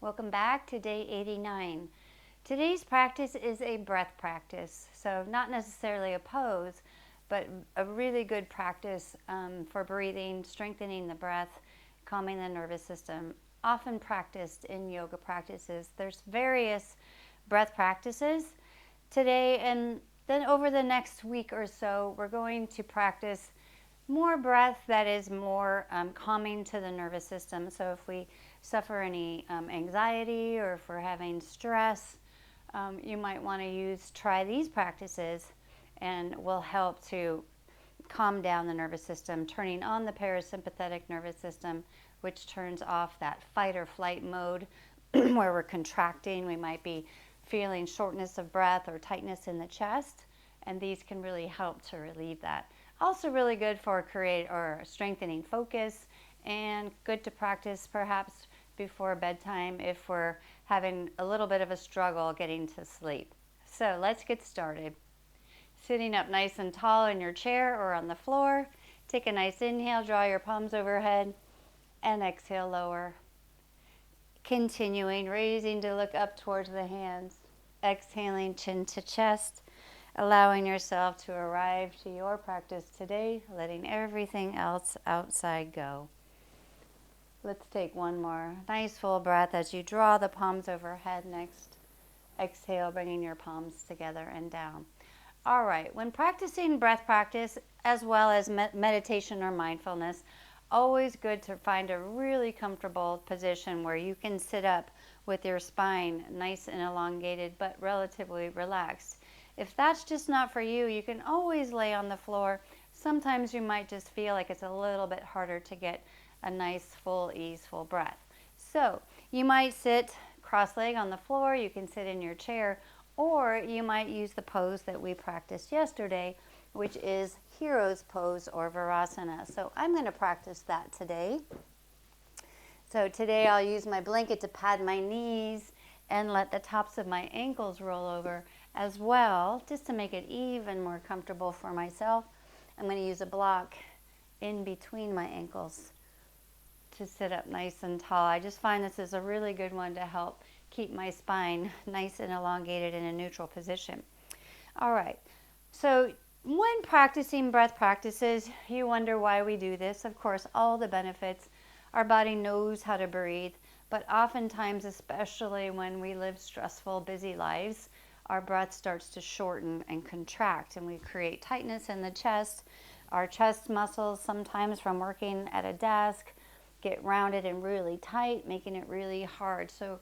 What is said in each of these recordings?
Welcome back to day 89. Today's practice is a breath practice, so not necessarily a pose, but a really good practice for breathing, strengthening the breath, calming the nervous system, often practiced in yoga practices. There's various breath practices today, and then over the next week or so, we're going to practice more breath that is more calming to the nervous system. So if we suffer any anxiety or if we're having stress, you might want to try these practices, and will help to calm down the nervous system, turning on the parasympathetic nervous system, which turns off that fight or flight mode where we're contracting. We might be feeling shortness of breath or tightness in the chest, and these can really help to relieve that. Also really good for strengthening focus, and good to practice perhaps before bedtime if we're having a little bit of a struggle getting to sleep. So let's get started. Sitting up nice and tall in your chair or on the floor, take a nice inhale, draw your palms overhead, and exhale, lower. Continuing, raising to look up towards the hands, exhaling chin to chest, allowing yourself to arrive to your practice today, letting everything else outside go. Let's take one more nice full breath as you draw the palms overhead next. Exhale, bringing your palms together and down. All right, when practicing breath practice as well as meditation or mindfulness, always good to find a really comfortable position where you can sit up with your spine nice and elongated but relatively relaxed. If that's just not for you, you can always lay on the floor. Sometimes you might just feel like it's a little bit harder to get a nice, full, easeful breath. So you might sit cross-legged on the floor, you can sit in your chair, or you might use the pose that we practiced yesterday, which is Hero's Pose or Virasana. So I'm going to practice that today. So today I'll use my blanket to pad my knees and let the tops of my ankles roll over as well, just to make it even more comfortable for myself. I'm going to use a block in between my ankles to sit up nice and tall. I just find this is a really good one to help keep my spine nice and elongated in a neutral position. All right, so when practicing breath practices, you wonder why we do this. Of course, all the benefits. Our body knows how to breathe, but oftentimes, especially when we live stressful, busy lives, our breath starts to shorten and contract, and we create tightness in the chest. Our chest muscles, sometimes from working at a desk, get rounded and really tight, making it really hard. So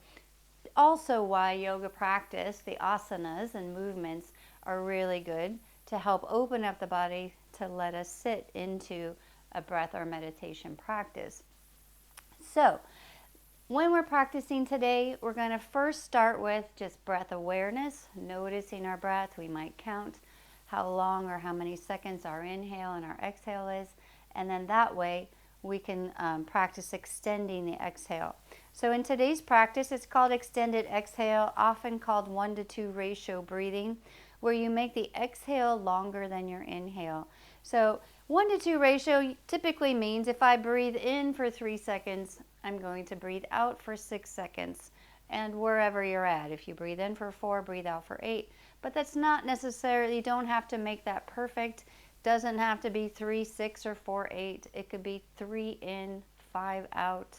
also why yoga practice, the asanas and movements, are really good to help open up the body to let us sit into a breath or meditation practice. So when we're practicing today, we're going to first start with just breath awareness, noticing our breath. We might count how long or how many seconds our inhale and our exhale is, and then that way we can practice extending the exhale. So in today's practice, it's called extended exhale, often called 1-to-2 ratio breathing, where you make the exhale longer than your inhale. So 1-to-2 ratio typically means if I breathe in for 3 seconds, I'm going to breathe out for 6 seconds. And wherever you're at, if you breathe in for 4, breathe out for 8. But that's not necessarily, you don't have to make that perfect. Doesn't have to be 3, 6, or 4, 8. It could be 3 in, 5 out,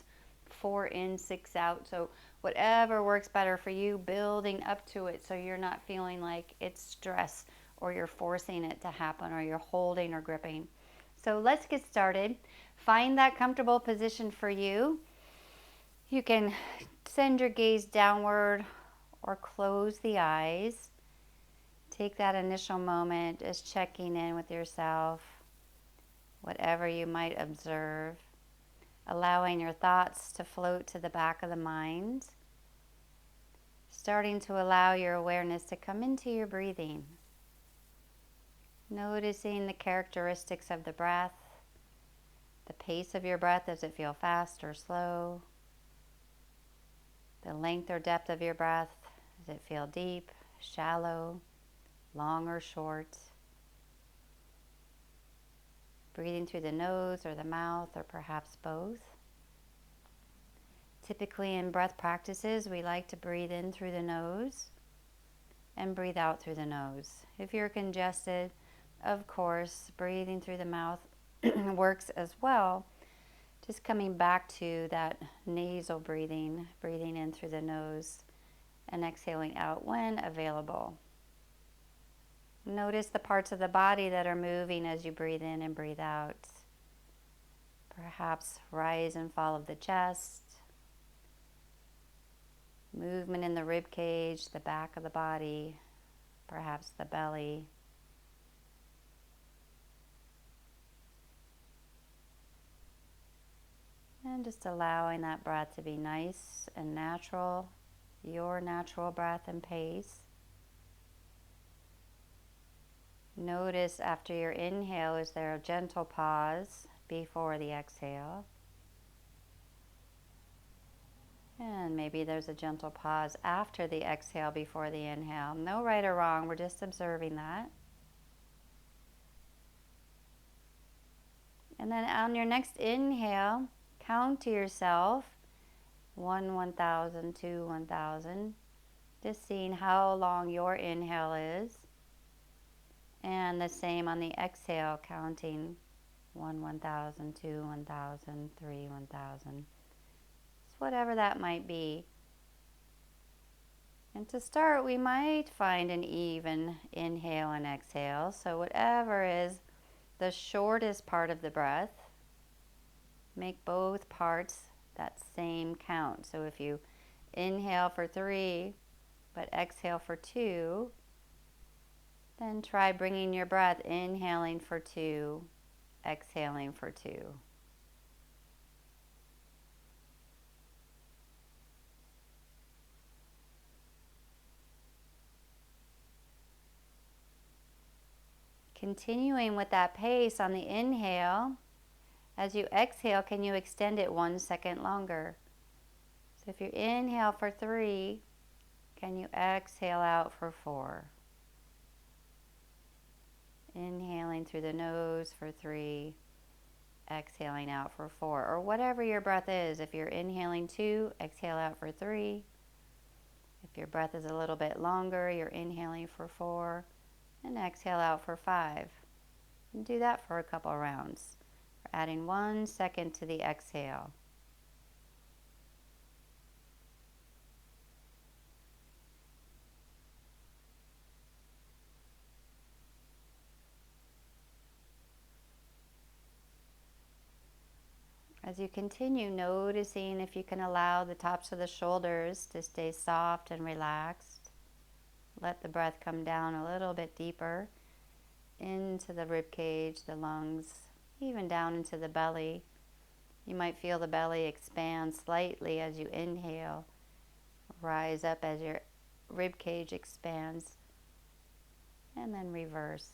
4 in, 6 out. So whatever works better for you, building up to it so you're not feeling like it's stress or you're forcing it to happen or you're holding or gripping. So let's get started. Find that comfortable position for you. You can send your gaze downward or close the eyes. Take that initial moment as checking in with yourself, whatever you might observe, allowing your thoughts to float to the back of the mind, starting to allow your awareness to come into your breathing, noticing the characteristics of the breath, the pace of your breath. Does it feel fast or slow? The length or depth of your breath. Does it feel deep, shallow, long or short? Breathing through the nose or the mouth or perhaps both. Typically in breath practices, we like to breathe in through the nose and breathe out through the nose. If you're congested, of course, breathing through the mouth works as well. Just coming back to that nasal breathing, breathing in through the nose and exhaling out when available. Notice the parts of the body that are moving as you breathe in and breathe out. Perhaps rise and fall of the chest, movement in the rib cage, the back of the body, perhaps the belly. And just allowing that breath to be nice and natural, your natural breath and pace. Notice after your inhale, is there a gentle pause before the exhale? And maybe there's a gentle pause after the exhale before the inhale. No right or wrong, we're just observing that. And then on your next inhale, count to yourself 1, 1,000, 2, 1,000. Just seeing how long your inhale is. And the same on the exhale, counting 1, 1,000, 2, 1,000, 3, 1,000. So whatever that might be. And to start, we might find an even inhale and exhale. So whatever is the shortest part of the breath, make both parts that same count. So if you inhale for 3, but exhale for 2, then try bringing your breath, inhaling for 2, exhaling for 2. Continuing with that pace on the inhale, as you exhale, can you extend it 1 second longer? So if you inhale for 3, can you exhale out for 4? Inhaling through the nose for 3, exhaling out for 4, or whatever your breath is. If you're inhaling 2, exhale out for 3. If your breath is a little bit longer, you're inhaling for 4 and exhale out for 5. And do that for a couple rounds. We're adding 1 second to the exhale. As you continue, noticing if you can allow the tops of the shoulders to stay soft and relaxed. Let the breath come down a little bit deeper into the rib cage, the lungs, even down into the belly. You might feel the belly expand slightly as you inhale, rise up as your rib cage expands, and then reverse.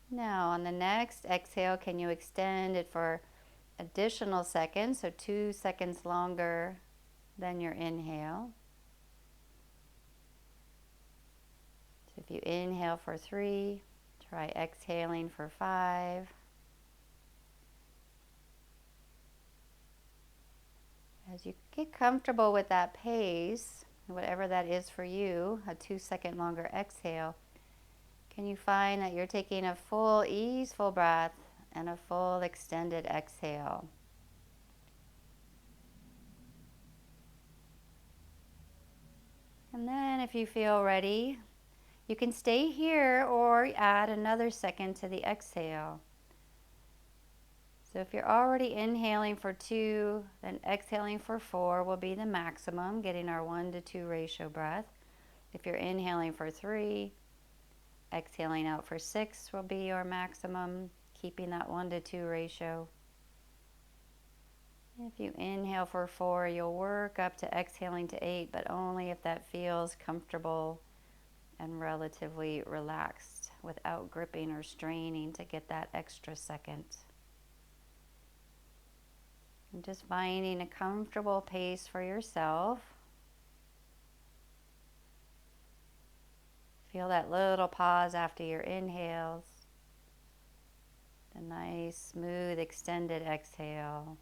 Now on the next exhale, can you extend it for additional seconds, so 2 seconds longer than your inhale. So if you inhale for 3, try exhaling for 5. As you get comfortable with that pace, whatever that is for you, a 2 second longer exhale, can you find that you're taking a full, easeful breath and a full extended exhale? And then if you feel ready, you can stay here or add another second to the exhale. So if you're already inhaling for 2, then exhaling for 4 will be the maximum, getting our 1-to-2 ratio breath. If you're inhaling for 3, exhaling out for 6 will be your maximum, keeping that 1-to-2 ratio. If you inhale for 4, you'll work up to exhaling to 8, but only if that feels comfortable and relatively relaxed without gripping or straining to get that extra second. And just finding a comfortable pace for yourself. Feel that little pause after your inhales. A nice, smooth, extended exhale.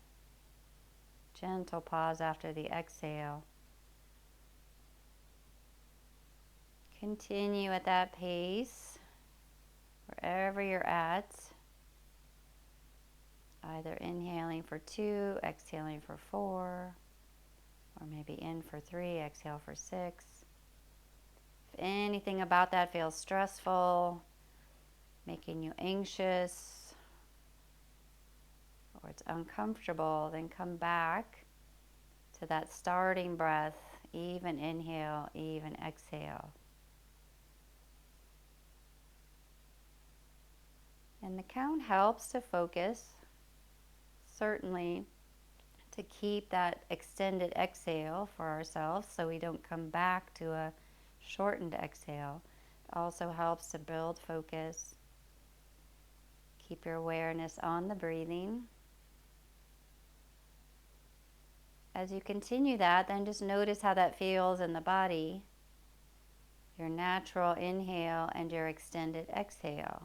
Gentle pause after the exhale. Continue at that pace, wherever you're at. Either inhaling for 2, exhaling for 4, or maybe in for 3, exhale for 6. If anything about that feels stressful, making you anxious, or it's uncomfortable, then come back to that starting breath, even inhale, even exhale. And the count helps to focus, certainly to keep that extended exhale for ourselves so we don't come back to a shortened exhale. It also helps to build focus. Keep your awareness on the breathing. As you continue that, then just notice how that feels in the body, your natural inhale and your extended exhale.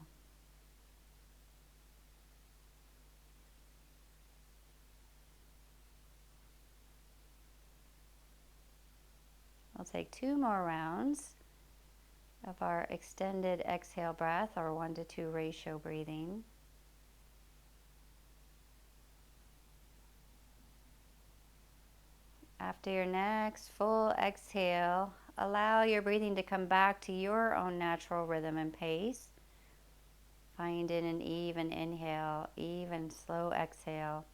We'll take 2 more rounds of our extended exhale breath, our 1-to-2 ratio breathing. After your next full exhale, allow your breathing to come back to your own natural rhythm and pace. Find in an even inhale, even slow exhale.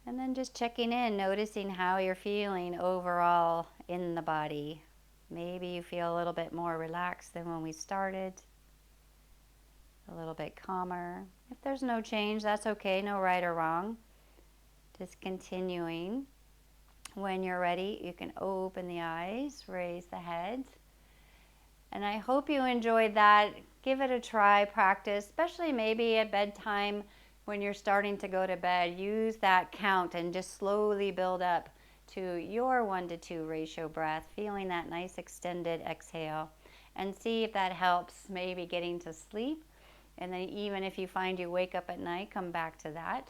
And then just checking in, noticing how you're feeling overall in the body. Maybe you feel a little bit more relaxed than when we started, a little bit calmer. If there's no change, that's okay, no right or wrong. Just continuing. When you're ready, you can open the eyes, raise the head. And I hope you enjoyed that. Give it a try, practice, especially maybe at bedtime when you're starting to go to bed. Use that count and just slowly build up to your 1-to-2 ratio breath, feeling that nice extended exhale, and see if that helps maybe getting to sleep. And then even if you find you wake up at night, come back to that.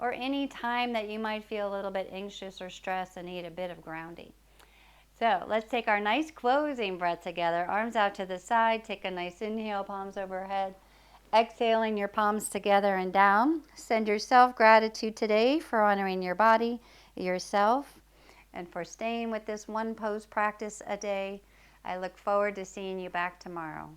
Or any time that you might feel a little bit anxious or stressed and need a bit of grounding. So let's take our nice closing breath together. Arms out to the side. Take a nice inhale, palms overhead. Exhaling your palms together and down. Send yourself gratitude today for honoring your body, yourself, and for staying with this one pose practice a day. I look forward to seeing you back tomorrow.